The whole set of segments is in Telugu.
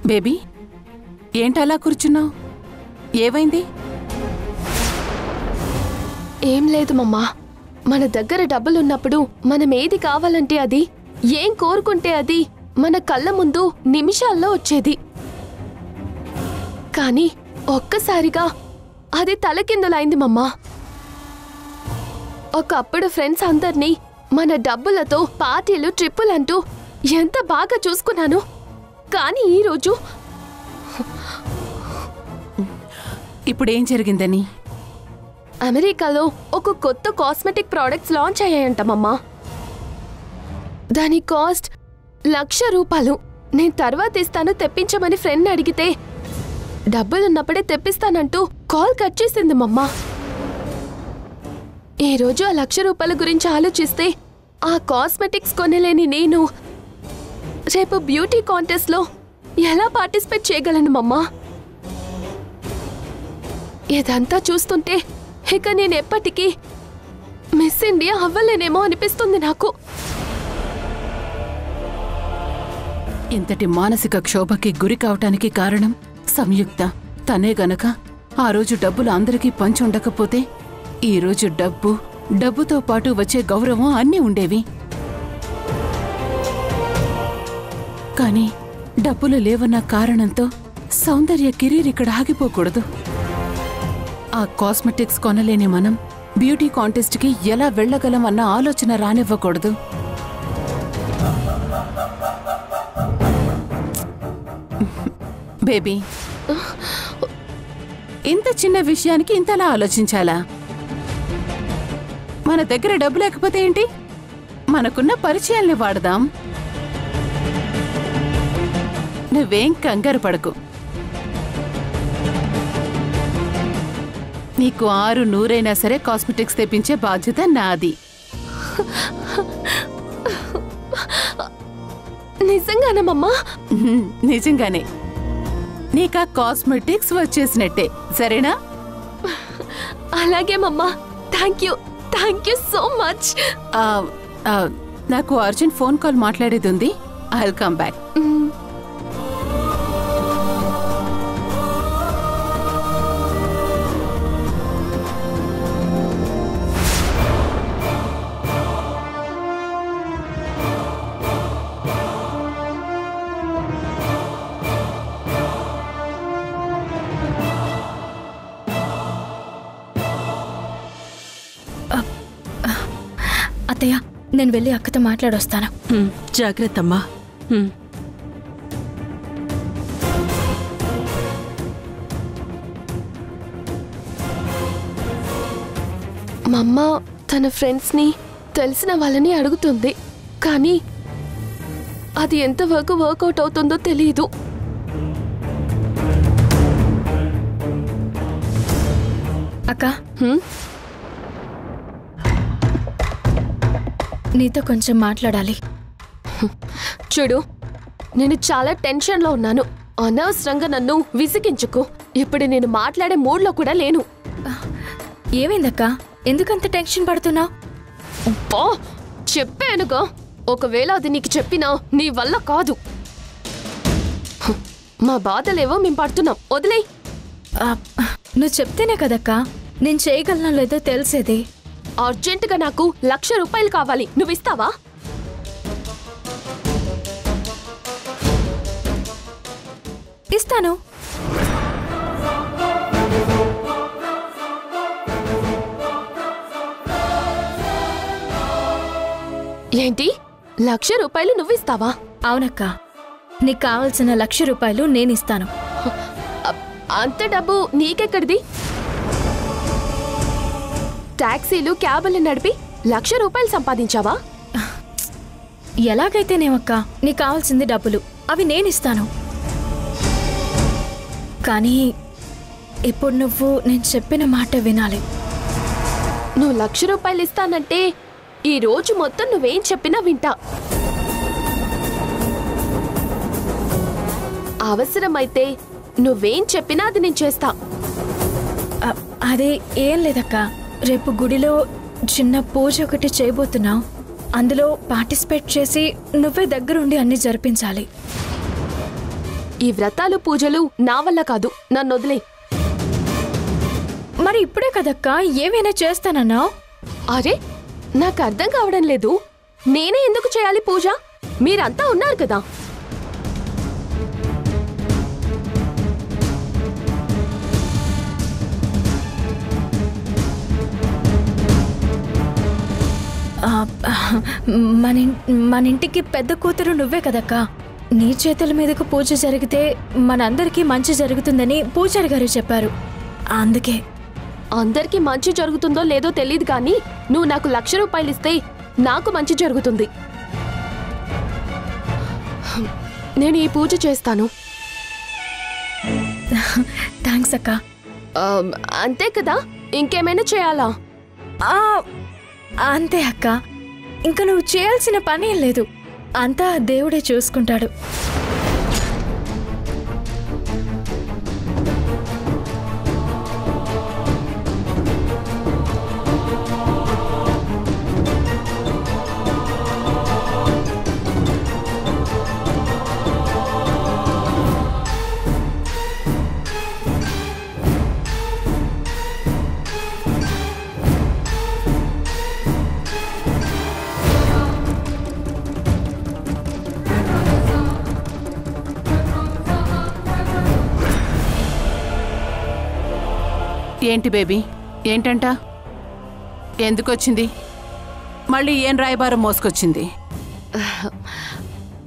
బేబీ ఏంటలా కూర్చున్నావు? ఏమైంది? ఏం లేదు మమ్మా. మన దగ్గర డబ్బులున్నప్పుడు మనం ఏది కావాలంటే అది, ఏం కోరుకుంటే అది మన కళ్ళ ముందు నిమిషాల్లో వచ్చేది. కానీ ఒక్కసారిగా అది తలకిందులైంది మమ్మా. ఒకప్పుడు ఫ్రెండ్స్ అందర్నీ మన డబ్బులతో పార్టీలు ట్రిప్పులంటూ ఎంత బాగా చూసుకున్నాను. కానీ ఈరోజు ఇప్పుడేం జరిగిందని? అమెరికాలో ఒక కొత్త కాస్మెటిక్ ప్రోడక్ట్స్ లాంచ్ అయ్యాయంటమ్మా. దాని కాస్ట్ ₹1,00,000. నేను తర్వాత ఇస్తాను తెప్పించమని ఫ్రెండ్ అడిగితే డబ్బులున్నప్పుడే తెప్పిస్తానంటూ కాల్ కట్ చేసింది మమ్మా. ఈరోజు ఆ ₹1,00,000 గురించి ఆలోచిస్తే ఆ కాస్మెటిక్స్ కొనలేని నేను రేపు బ్యూటీ కాంటెస్ట్లో ఎలా పార్టిసిపేట్ చేయగలను మమ్మా? ఇదంతా చూస్తుంటే ఇక నేను ఎప్పటికీ మిస్ ఇండియా అవ్వలేనేమో అనిపిస్తుంది నాకు. ఇంతటి మానసిక క్షోభకి గురి కావటానికి కారణం సంయుక్త. తనే గనక ఆ రోజు డబ్బులు అందరికీ పంచి ఉండకపోతే ఈరోజు డబ్బుతో పాటు వచ్చే గౌరవం అన్నీ ఉండేవి. కానీ డబ్బులు లేవన్న కారణంతో సౌందర్య కెరీర్ ఇక్కడ ఆగిపోకూడదు. ఆ కాస్మెటిక్స్ కొనలేని మనం బ్యూటీ కాంటెస్ట్కి ఎలా వెళ్ళగలం అన్న ఆలోచన రానివ్వకూడదు. బేబీ, ఇంత చిన్న విషయానికి ఇంతలా ఆలోచించాలా? మన దగ్గర డబ్బు లేకపోతే ఏంటి, మనకున్న పరిచయాల్ని వాడదాం. నువ్వేం కంగారు పడకు. నీకు 600 సరే కాస్మెటిక్స్ తెప్పించే బాధ్యత నాది. నిజంగానమ్మా? నిజంగానే. నీకా కాస్మెటిక్స్ వచ్చేసినట్టే, సరేనా? అలాగే మమ్మా. Thank you so much. నాకు అర్జెంట్ ఫోన్ కాల్ మాట్లాడేది ఉంది. I will come back. అత్తయ్య, నేను వెళ్ళి అక్కతో మాట్లాడొస్తాను. జాగ్రత్త అమ్మా. మా అమ్మ తన ఫ్రెండ్స్ని, తెలిసిన వాళ్ళని అడుగుతుంది. కానీ అది ఎంతవరకు వర్కౌట్ అవుతుందో తెలియదు. అక్క, నీతో కొంచెం మాట్లాడాలి. చూడు, నేను చాలా టెన్షన్లో ఉన్నాను. అనవసరంగా నన్ను విసిగించుకో. ఇప్పుడు నేను మాట్లాడే మూడ్లో కూడా లేను. ఏమైందక్క? ఎందుకంత టెన్షన్ పడుతున్నావు? చెప్పానుగా, ఒకవేళ అది నీకు చెప్పినా నీ వల్ల కాదు. మా బాధలేవో మేము పడుతున్నాం, వదిలేయ్. నువ్వు చెప్తేనే కదక్క నేను చేయగలనో లేదో తెలిసేది. అర్జెంటుగా నాకు ₹1,00,000 కావాలి. నువ్వు ఇస్తావా? ఇస్తాను. ఏంటి, ₹1,00,000 నువ్వు ఇస్తావా? అవునక్క, నీకు కావలసిన ₹1,00,000 నేనిస్తాను. అంత డబ్బు నీకెక్కడిది? టాక్సీలు, క్యాబులు నడిపి ₹1,00,000 సంపాదించావా? ఎలాగైతేనేమక్క, నీకు కావాల్సింది డబ్బులు, అవి నేనిస్తాను. కానీ ఇప్పుడు నువ్వు నేను చెప్పిన మాట వినాలి. నువ్వు ₹1,00,000 ఇస్తానంటే ఈ రోజు మొత్తం నువ్వేం చెప్పినా వింటా. అవసరమైతే నువ్వేం చెప్పినా అది నేను చేస్తా. అదే ఏం లేదక్క, రేపు గుడిలో చిన్న పూజ ఒకటి చేయబోతున్నావు. అందులో పార్టిసిపేట్ చేసి నువ్వే దగ్గరుండి అన్ని జరిపించాలి. ఈ వ్రతాలు పూజలు నా వల్ల కాదు, నన్ను వదిలే. మరి ఇప్పుడే కదక్కా ఏమైనా చేస్తానన్నావు? అరే, నాకు అర్థం కావడం లేదు. నేనే ఎందుకు చేయాలి పూజ? మీరంతా ఉన్నారు కదా. మన ఇంటికి పెద్ద కూతురు నువ్వే కదక్కా. నీ చేతుల మీదకు పూజ జరిగితే మనందరికీ మంచి జరుగుతుందని పూజారి గారు చెప్పారు. అందుకే. అందరికీ మంచి జరుగుతుందో లేదో తెలియదు కానీ నువ్వు నాకు 1,00,000 రూపాయలు ఇస్తే నాకు మంచి జరుగుతుంది. నేను ఈ పూజ చేస్తాను. థ్యాంక్స్ అక్క. అంతే కదా, ఇంకేమైనా చేయాలా? అంతే అక్క, ఇంకా నువ్వు చేయాల్సిన పని లేదు. అంతా దేవుడే చూసుకుంటాడు. ఏంటి బేబీ, ఏంటంట? ఎందుకొచ్చింది? మళ్ళీ ఏం రాయబారం మోసుకొచ్చింది?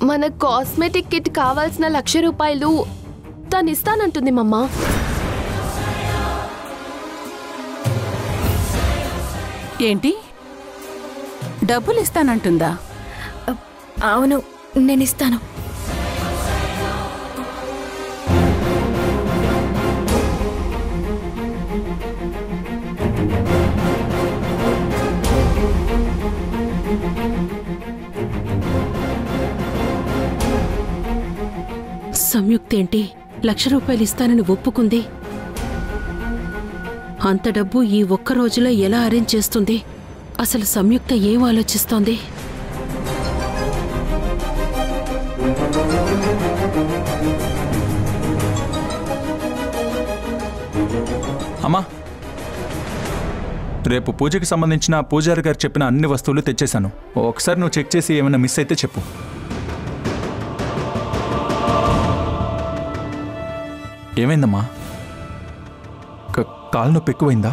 మన కాస్మెటిక్ కిట్ కావాల్సిన 1,00,000 రూపాయలు తను ఇస్తానంటుంది మమ్మా. ఏంటి, డబ్బులు ఇస్తానంటుందా? అవును, నేను ఇస్తాను. సంయుక్త ఏంటి 1,00,000 రూపాయలు ఇస్తానని ఒప్పుకుంది? అంత డబ్బు ఈ ఒక్క రోజులో ఎలా అరేంజ్ చేస్తుంది? అసలు సంయుక్త ఏం ఆలోచిస్తోంది? అమ్మా, రేపు పూజకి సంబంధించిన పూజారి గారు చెప్పిన అన్ని వస్తువులు తెచ్చేశాను. ఒకసారి నువ్వు చెక్ చేసి ఏమైనా మిస్ అయితే చెప్పు. ఏమైందమ్మా? కాలు నొప్పి ఎక్కువైందా?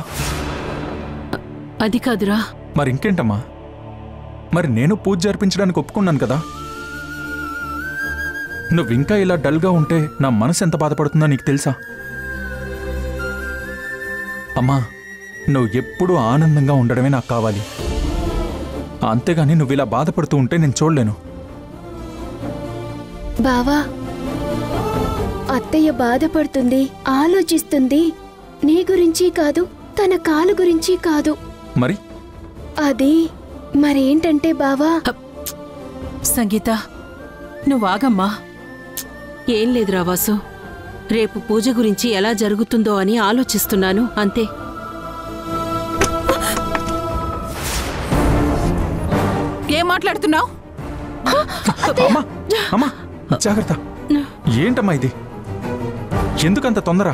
అది కాదురా. మరి ఇంకేంటమ్మా? మరి నేను పూజ జరిపించడానికి ఒప్పుకున్నాను కదా. నువ్వు ఇంకా ఇలా డల్గా ఉంటే నా మనసు ఎంత బాధపడుతుందో నీకు తెలుసా? అమ్మా, నువ్వు ఎప్పుడూ ఆనందంగా ఉండడమే నాకు కావాలి. అంతేగాని నువ్వు ఇలా బాధపడుతూ ఉంటే నేను చూడలేను. బావా, అత్తయ్య బాధపడుతుంది, ఆలోచిస్తుంది. నీ గురించి కాదు, తన కాలు గురించి కాదు. మరి అది మరేంటంటే బావా. సంగీత, నువ్వాగమ్మా. ఏం లేదురా వాసు, రేపు పూజ గురించి ఎలా జరుగుతుందో అని ఆలోచిస్తున్నాను, అంతే. ఏం మాట్లాడుతున్నావు? అమ్మా, అమ్మా, జాగ్రత్త. ఏంటమ్మా ఇది? ఎందుకంత తొందర?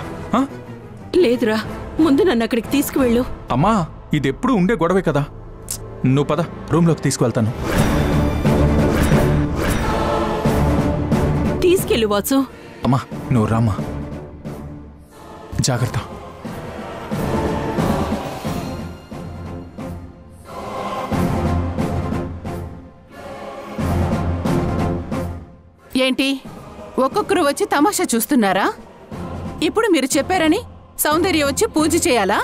లేదురా, ముందు నన్ను అక్కడికి తీసుకువెళ్ళు. అమ్మా, ఇది ఎప్పుడు ఉండే గొడవే కదా. నువ్వు పద, రూమ్లోకి తీసుకువెళ్తాను. తీసుకెళ్ళు వాసు. అమ్మా, నువ్వు రామ్మా, జాగ్రత్త. ఏంటి, ఒక్కొక్కరు వచ్చి తమాషా చూస్తున్నారా? ఇప్పుడు మీరు చెప్పారని సౌందర్య వచ్చి పూజ చేయాలా?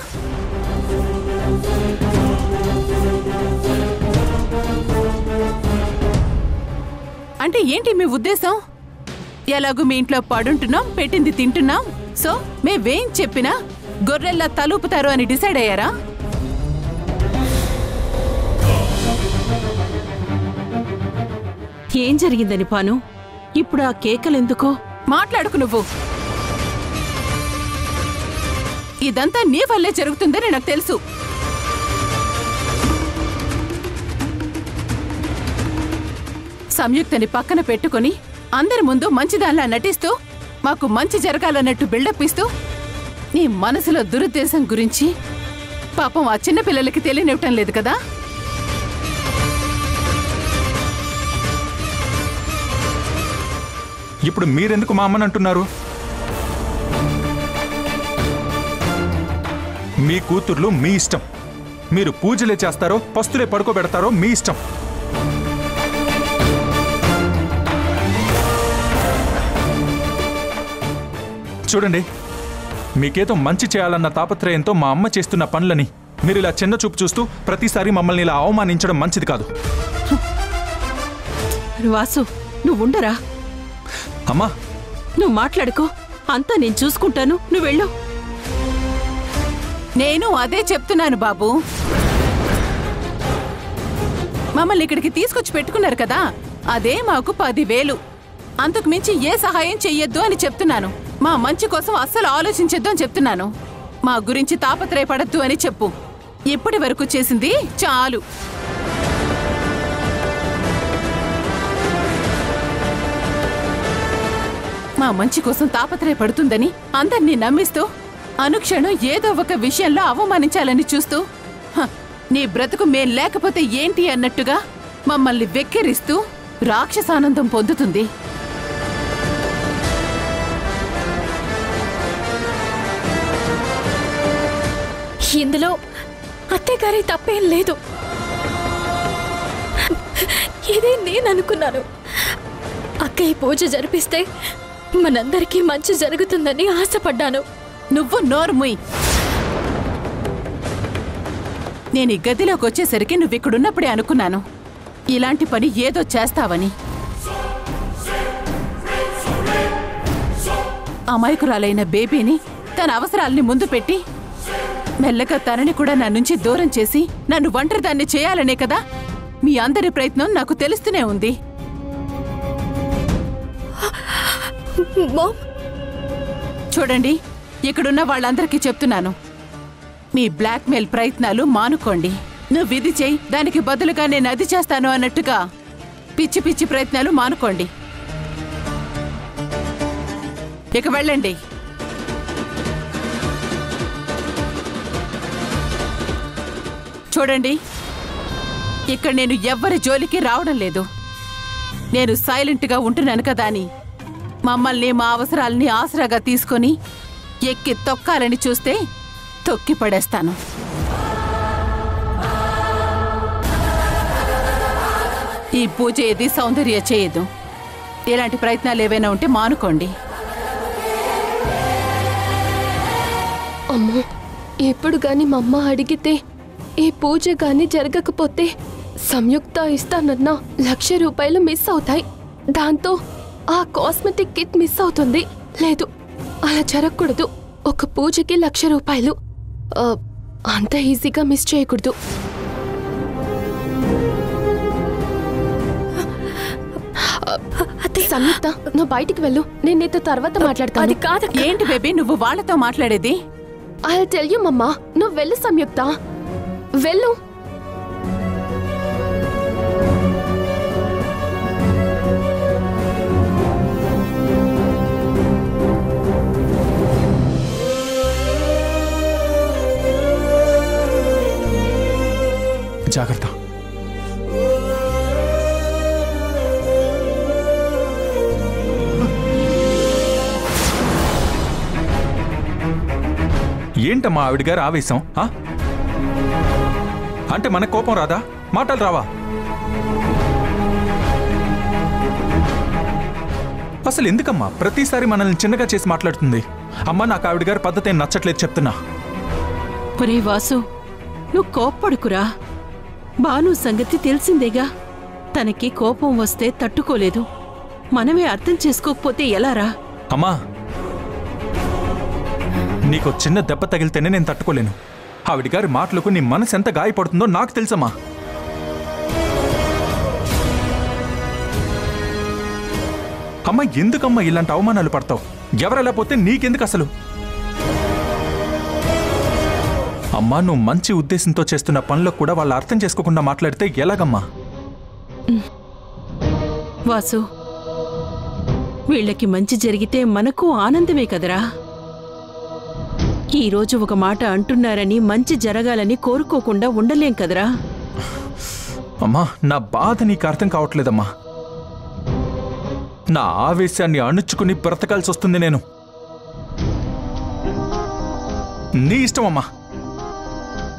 అంటే ఏంటి మీ ఉద్దేశం? ఎలాగూ మీ ఇంట్లో పడుంటున్నాం, పెట్టింది తింటున్నాం, సో మేవేం చెప్పినా గొర్రెల్లా తలూపుతారు అని డిసైడ్ అయ్యారా? ఏం జరిగిందని పాను? ఇప్పుడు ఆ కేకలెందుకు? మాట్లాడుకు నువ్వు. ఇదంతా నీ వల్లే జరుగుతుందని నాకు తెలుసు. సంయుక్తని పక్కన పెట్టుకుని అందరి ముందు మంచిదానిలా నటిస్తూ మాకు మంచి జరగాలన్నట్టు బిల్డప్ ఇస్తూ నీ మనసులో దురుద్దేశం గురించి పాపం ఆ చిన్న పిల్లలకి తెలియనివ్వటం లేదు కదా? ఇప్పుడు మీరెందుకు మా అమ్మని అంటున్నారు? మీ కూతుర్లు మీ ఇష్టం. మీరు పూజలే చేస్తారో పస్తులే పడుకోబెడతారో మీ ఇష్టం. చూడండి, మీకేదో మంచి చేయాలన్న తాపత్రయంతో మా అమ్మ చేస్తున్న పనులని మీరు ఇలా చిన్న చూపు చూస్తూ ప్రతిసారి మమ్మల్ని ఇలా అవమానించడం మంచిది కాదు. వాసు, నువ్వుండరా. అమ్మా, నువ్వు మాట్లాడుకో, అంతా నేను చూసుకుంటాను, నువ్వు వెళ్ళు. నేను అదే చెప్తున్నాను బాబు. మమ్మల్ని ఇక్కడికి తీసుకొచ్చి పెట్టుకున్నారు కదా, అదే మాకు 10,000. అంతకు మించి ఏ సహాయం చెయ్యొద్దు అని చెప్తున్నాను. మా మంచి కోసం అస్సలు ఆలోచించొద్దు అని చెప్తున్నాను. మా గురించి తాపత్రయపడద్దు అని చెప్పు. ఇప్పటి వరకు చేసింది చాలు. మా మంచి కోసం తాపత్రయపడుతుందని అందర్నీ నమ్మిస్తూ అనుక్షణం ఏదో ఒక విషయంలో అవమానించాలని చూస్తూ నీ బ్రతుకు మేం లేకపోతే ఏంటి అన్నట్టుగా మమ్మల్ని వెక్కిరిస్తూ రాక్షసానందం పొందుతుంది. ఇందులో అత్తగారి తప్పేం లేదు. ఇదే నేను అనుకున్నాను. అక్క ఈ పూజ జరిపిస్తే మనందరికీ మంచి జరుగుతుందని ఆశపడ్డాను. నువ్వు నోర్ముయ్. నేను ఈ గదిలోకి వచ్చేసరికి నువ్విక్కడున్నప్పుడే అనుకున్నాను ఇలాంటి పని ఏదో చేస్తావని. అమాయకురాలైన బేబీని తన అవసరాల్ని ముందు పెట్టి మెల్లగా తనని కూడా నా నుంచి దూరం చేసి నన్ను ఒంటరిదాన్ని చేయాలనే కదా మీ అందరి ప్రయత్నం నాకు తెలుస్తూనే ఉంది. చూడండి, ఇక్కడున్న వాళ్ళందరికీ చెప్తున్నాను, మీ బ్లాక్మెయిల్ ప్రయత్నాలు మానుకోండి. నువ్వు ఇది చెయ్యి, దానికి బదులుగా నేను అది చేస్తాను అన్నట్టుగా పిచ్చి పిచ్చి ప్రయత్నాలు మానుకోండి. ఇక వెళ్ళండి. చూడండి, ఇక్కడ నేను ఎవ్వరి జోలికి రావడం లేదు. నేను సైలెంట్గా ఉంటున్నాను కదా అని మమ్మల్ని మా అవసరాలని ఆసరాగా తీసుకొని ఎక్కి తొక్కాలని చూస్తే తొక్కి పడేస్తాను. ఈ పూజ ఏది సౌందర్య చేయదు. ఇలాంటి ప్రయత్నాలు ఏవైనా ఉంటే మానుకోండి. అమ్మో, ఎప్పుడు గాని మా అమ్మ అడిగితే ఈ పూజ గాని జరగకపోతే సంయుక్త ఇస్తానన్న 1,00,000 రూపాయలు మిస్ అవుతాయి. దాంతో ఆ కాస్మెటిక్ కిట్ మిస్ అవుతుంది. లేదు, అలా జరగకూడదు. ఒక పూజకి 1,00,000 రూపాయలు అంత ఈజీగా మిస్ చేయకూడదు. సంయుక్త, నువ్వు బయటికి వెళ్ళు, నేను నీతో తర్వాత మాట్లాడతాను. అది కాదు. ఏంటి బేబీ నువ్వు వాళ్ళతో మాట్లాడేది? ఐ టెల్ యూ మమ్మా, నువ్వు వెళ్ళు సంయుక్త, వెళ్ళు. జాగ్రత్త. ఏంటమ్మా ఆవిడ గారు ఆవేశం? అంటే మన కోపం రాదా? మాటలు రావా? అసలు ఎందుకమ్మా ప్రతిసారి మనల్ని చిన్నగా చేసి మాట్లాడుతుంది? అమ్మా, నాకు ఆవిడ గారి పద్ధతి ఏం నచ్చట్లేదు చెప్తున్నా. ఒరే వాసు, నువ్వు కోప్పడుకురా. బాను సంగతి తెలిసిందేగా. తనకి కోపం వస్తే తట్టుకోలేదు. మనమే అర్థం చేసుకోకపోతే ఎలారా? అమ్మా, నీకు చిన్న దెబ్బ తగిలితేనే నేను తట్టుకోలేను. ఆవిడ గారి మాటలకు నీ మనసు ఎంత గాయపడుతుందో నాకు తెలుసమ్మా. అమ్మా, ఎందుకమ్మా ఇలాంటి అవమానాలు పడతావు? ఎవరెలా పోతే నీకెందుకు అసలు? అమ్మా, నువ్వు మంచి ఉద్దేశంతో చేస్తున్న పనులకు కూడా వాళ్ళు అర్థం చేసుకోకుండా మాట్లాడితే ఎలాగమ్మా? వాసు, వీళ్ళకి మంచి జరిగితే మనకు ఆనందమే కదరా. ఈరోజు ఒక మాట అంటున్నారని మంచి జరగాలని కోరుకోకుండా ఉండలేం కదరా. అమ్మా, నా బాధ నీకు అర్థం కావట్లేదమ్మా. నా ఆవేశాన్ని అణుచుకుని బ్రతకాల్సి వస్తుంది నేను. నీ ఇష్టం అమ్మా.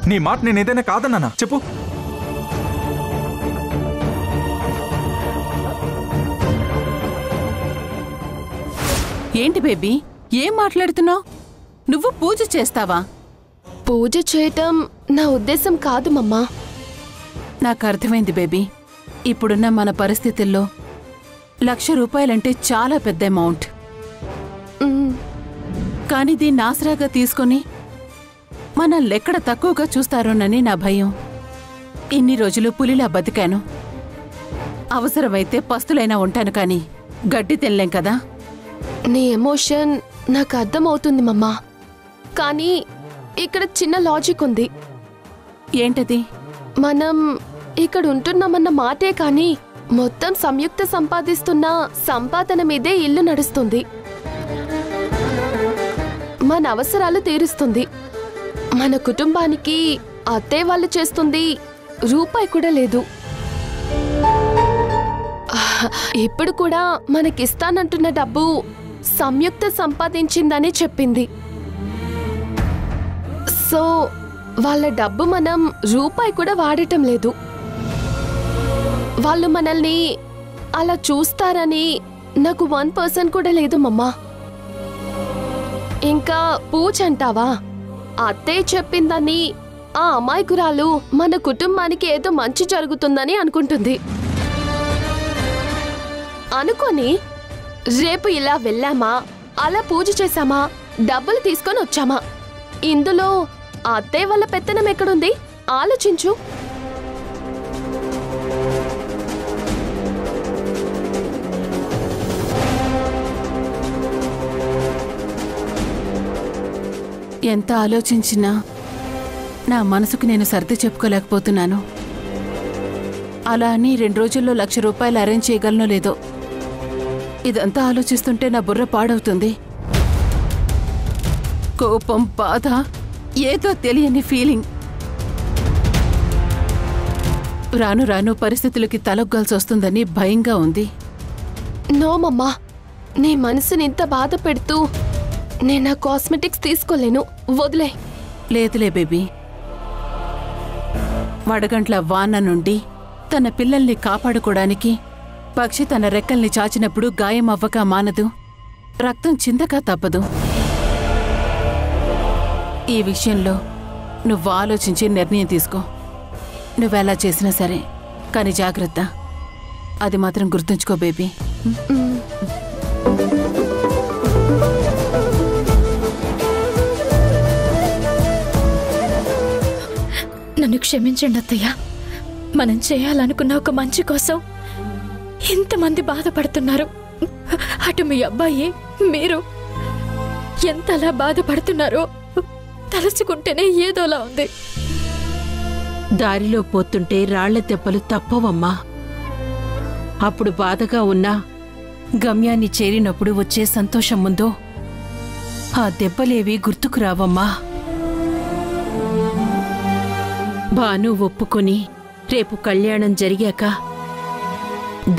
నీ మాట నేను ఏదైనా కాదన్నానా చెప్పు. ఏంటి బేబీ, ఏం మాట్లాడుతున్నావు? నువ్వు పూజ చేస్తావా? పూజ చేయటం నా ఉద్దేశం కాదు మమ్మా. నాకు అర్థమైంది బేబీ. ఇప్పుడున్న మన పరిస్థితుల్లో 1,00,000 రూపాయలంటే చాలా పెద్ద అమౌంట్. కానీ దీన్ని ఆసరాగా తీసుకొని మనల్నెక్కడ తక్కువగా చూస్తారోనని నా భయం. ఇన్ని రోజులు పులిలా బతికాను. అవసరమైతే పస్తులైనా ఉంటాను, కానీ గడ్డి తినలేం కదా. నీ ఎమోషన్ నాకు అర్థమవుతుంది మమ్మా, కానీ ఇక్కడ చిన్న లాజిక్ ఉంది. ఏంటది? మనం ఇక్కడ ఉంటున్నామన్న మాటే కానీ మొత్తం సంయుక్త సంపాదిస్తున్న సంపాదన మీదే ఇల్లు నడుస్తుంది. మన అవసరాలు తీరుస్తుంది. మన కుటుంబానికి అత్తే వాళ్ళు చేస్తుంది రూపాయి కూడా లేదు. ఇప్పుడు కూడా మనకిస్తానంటున్న డబ్బు సంయుక్త సంపాదించిందని చెప్పింది. సో వాళ్ళ డబ్బు మనం రూపాయి కూడా వాడటం లేదు. వాళ్ళు మనల్ని అలా చూస్తారని నాకు 1% కూడా లేదు మమ్మా. ఇంకా పూజ అంటావా? అత్తే చెప్పిందని ఆ అమాయకురాలు మన కుటుంబానికి ఏదో మంచి జరుగుతుందని అనుకుంటుంది. అనుకొని రేపు ఇలా వెళ్ళామా, అలా పూజ చేశామా, డబ్బులు తీసుకొని వచ్చామా, ఇందులో అత్తయ్య వాళ్ళ పెత్తనం ఎక్కడుంది? ఆలోచించు. ఎంత ఆలోచించినా నా మనసుకు నేను సర్ది చెప్పుకోలేకపోతున్నాను. అలా అని 2 రోజుల్లో 1,00,000 రూపాయలు అరేంజ్ చేయగలనో లేదో. ఇదంతా ఆలోచిస్తుంటే నా బుర్ర పాడవుతుంది. కోపం, బాధ, ఏదో తెలియని ఫీలింగ్. రాను రాను పరిస్థితులకి తలొగ్గాల్సి వస్తుందని భయంగా ఉంది. నో మమ్మా, నీ మనసుని ఇంత బాధ పెడుతూ నేను ఆ కాస్మెటిక్స్ తీసుకోలేను. వదిలే. లేదులే బేబీ. వడగంట్ల వాన నుండి తన పిల్లల్ని కాపాడుకోవడానికి పక్షి తన రెక్కల్ని చాచినప్పుడు గాయం అవ్వక మానదు, రక్తం చిందక తప్పదు. ఈ విషయంలో నువ్వు ఆలోచించి నిర్ణయం తీసుకో. నువ్వెలా చేసినా సరే, కానీ జాగ్రత్త. అది మాత్రం గుర్తుంచుకో బేబీ. నన్ను క్షమించండి అత్తయ్య. మనం చేయాలనుకున్న ఒక మంచి కోసం ఎంతమంది బాధపడుతున్నారు. అటు మీ అబ్బాయి, మీరు ఎంతలా బాధపడుతున్నారో తలుచుకుంటేనే ఏదోలా ఉంది. దారిలో పోతుంటే రాళ్ల దెబ్బలు తప్పవమ్మా. అప్పుడు బాధగా ఉన్నా గమ్యాన్ని చేరినప్పుడు వచ్చే సంతోషం ముందో ఆ దెబ్బలేవి గుర్తుకు రావమ్మా. భాను ఒప్పుకొని రేపు కళ్యాణం జరిగాక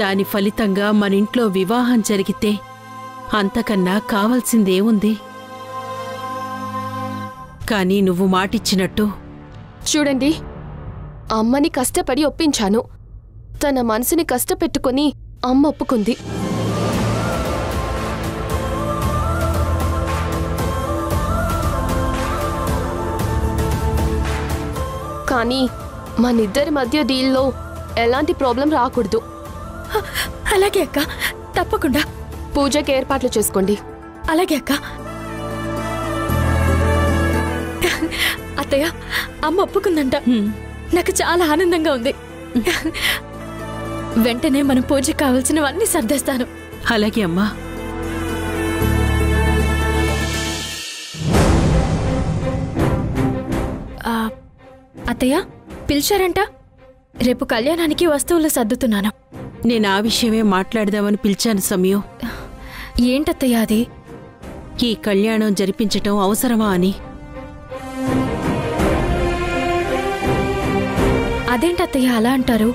దాని ఫలితంగా మనింట్లో వివాహం జరిగితే అంతకన్నా కావాల్సిందేముంది? కానీ నువ్వు మాటిచ్చినట్టు చూడండి, అమ్మని కష్టపడి ఒప్పించాను. తన మనసుని కష్టపెట్టుకుని అమ్మ ఒప్పుకుంది. కానీ మనిద్దరి మధ్య డీల్లో ఎలాంటి ప్రాబ్లం రాకూడదు. అలాగే అక్క, తప్పకుండా. పూజకి ఏర్పాట్లు చేసుకోండి. అలాగే అక్క. అత్తయ్య, అమ్మ ఒప్పుకుందంట. నాకు చాలా ఆనందంగా ఉంది. వెంటనే మనం పూజకి కావాల్సినవన్నీ సర్దేస్తాను. అలాగే అమ్మా. అత్తయ్య పిలిచారంట. రేపు కళ్యాణానికి వస్తువులు సర్దుతున్నాను. నేను ఆ విషయమే మాట్లాడదామని పిలిచాను సమయం. ఏంటత్తయ్య అది? ఈ కళ్యాణం జరిపించటం అవసరమా అని. అదేంటత్తయ్య అలా అంటారు?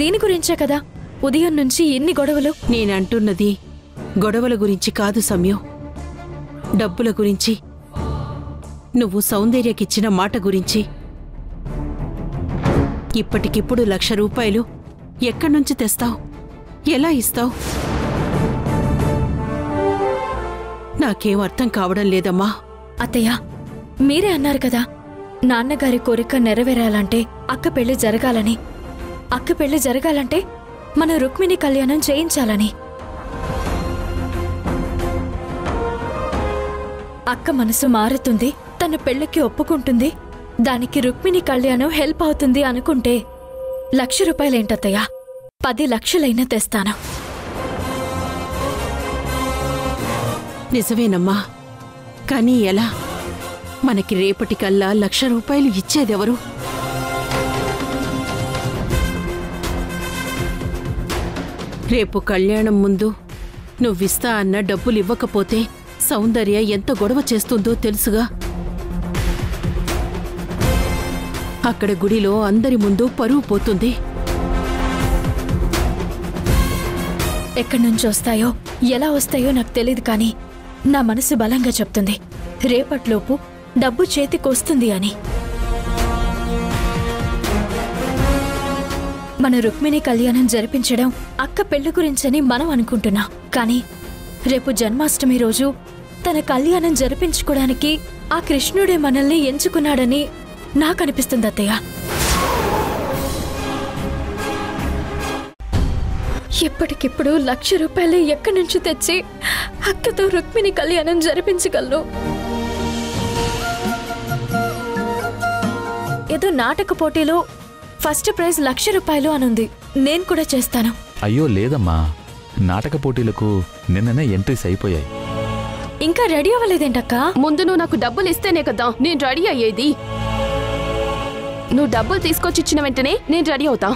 దీని గురించే కదా ఉదయం నుంచి ఎన్ని గొడవలు. నేనంటున్నది గొడవల గురించి కాదు సమ్యం, డబ్బుల గురించి. నువ్వు సౌందర్యకిచ్చిన మాట గురించి. ఇప్పటికిప్పుడు 1,00,000 రూపాయలు ఎక్కడ్నుంచి తెస్తావు? ఎలా ఇస్తావు? నాకేం అర్థం కావడం లేదమ్మా. అత్తయ్య, మీరే అన్నారు కదా నాన్నగారి కోరిక నెరవేరాలంటే అక్క పెళ్లి జరగాలని. అక్క పెళ్లి జరగాలంటే మన రుక్మిణి కళ్యాణం చేయించాలని. అక్క మనసు మారుతుంది, తన పెళ్లికి ఒప్పుకుంటుంది, దానికి రుక్మిణి కళ్యాణం హెల్ప్ అవుతుంది అనుకుంటే 1,00,000 రూపాయలేంటత్తయ్య, 10 లక్షలైనా తెస్తాను. నిజమేనమ్మా, కానీ ఎలా? మనకి రేపటికల్లా 1,00,000 రూపాయలు ఇచ్చేదెవరు? రేపు కళ్యాణం ముందు నువ్విస్తా అన్న డబ్బులు ఇవ్వకపోతే సౌందర్య ఎంత గొడవ చేస్తుందో తెలుసుగా. అక్కడ గుడిలో అందరి ముందు పరువు పోతుంది. ఎక్కడి నుంచి వస్తాయో ఎలా వస్తాయో నాకు తెలియదు, కానీ నా మనసు బలంగా చెప్తుంది రేపట్లోపు డబ్బు చేతికొస్తుంది అని. మన రుక్మిణి కళ్యాణం జరిపించడం అక్క పెళ్లి గురించని మనం అనుకుంటున్నాం, కానీ రేపు జన్మాష్టమి రోజు తన కళ్యాణం జరిపించుకోవడానికి ఆ కృష్ణుడే మనల్ని ఎంచుకున్నాడని నాకనిపిస్తుంది అత్తయ్య. ఎప్పటికిప్పుడు 1,00,000 రూపాయలు ఎక్కడి నుంచి తెచ్చి అక్కతో రుక్మిణి కళ్యాణం జరిపించగలను? ఏదో నాటక పోటీలో ఫస్ట్ ప్రైజ్ 1,00,000 రూపాయలు అనుంది, నేను కూడా చేస్తాను. అయ్యో లేదమ్మా, నాటక పోటీలకు నిన్ననే ఎంట్రీస్ అయిపోయాయి. ఇంకా రెడీ అవ్వలేదేంటక్క? ముందు నువ్వు నాకు డబ్బులు ఇస్తేనే కదా నేను రెడీ అయ్యేది. నువ్వు డబ్బులు తీసుకొచ్చి ఇచ్చిన వెంటనే నేను రెడీ అవుతా.